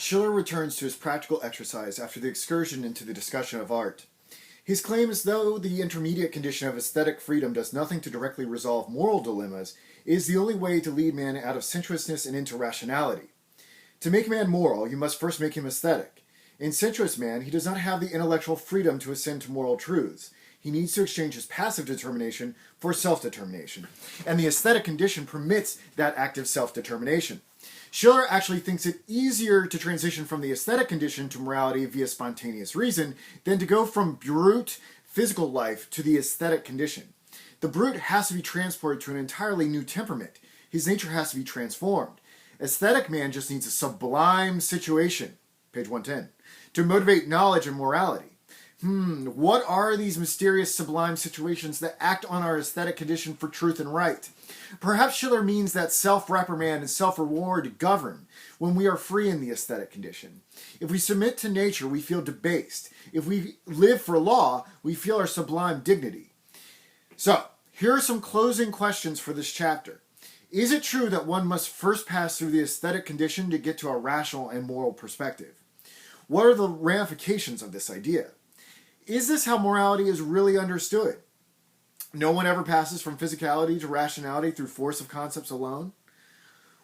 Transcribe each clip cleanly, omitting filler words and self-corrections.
Schiller returns to his practical exercise after the excursion into the discussion of art. His claim is though the intermediate condition of aesthetic freedom does nothing to directly resolve moral dilemmas, it is the only way to lead man out of sensuousness and into rationality. To make man moral, you must first make him aesthetic. In sensuous man, he does not have the intellectual freedom to ascend to moral truths. He needs to exchange his passive determination for self-determination, and the aesthetic condition permits that active self-determination. Schiller actually thinks it easier to transition from the aesthetic condition to morality via spontaneous reason than to go from brute physical life to the aesthetic condition. The brute has to be transported to an entirely new temperament. His nature has to be transformed. Aesthetic man just needs a sublime situation, page 110, to motivate knowledge and morality. What are these mysterious sublime situations that act on our aesthetic condition for truth and right? Perhaps Schiller means that self-reprimand and self-reward govern when we are free in the aesthetic condition. If we submit to nature, we feel debased. If we live for law, we feel our sublime dignity. So, here are some closing questions for this chapter. Is it true that one must first pass through the aesthetic condition to get to a rational and moral perspective? What are the ramifications of this idea? Is this how morality is really understood? No one ever passes from physicality to rationality through force of concepts alone?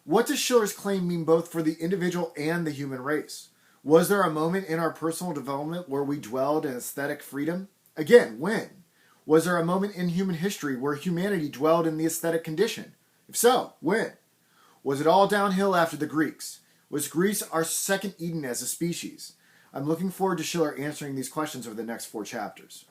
What does Schiller's claim mean both for the individual and the human race? Was there a moment in our personal development where we dwelled in aesthetic freedom? Again, when? Was there a moment in human history where humanity dwelled in the aesthetic condition? If so, when? Was it all downhill after the Greeks? Was Greece our second Eden as a species? I'm looking forward to Schiller answering these questions over the next 4 chapters.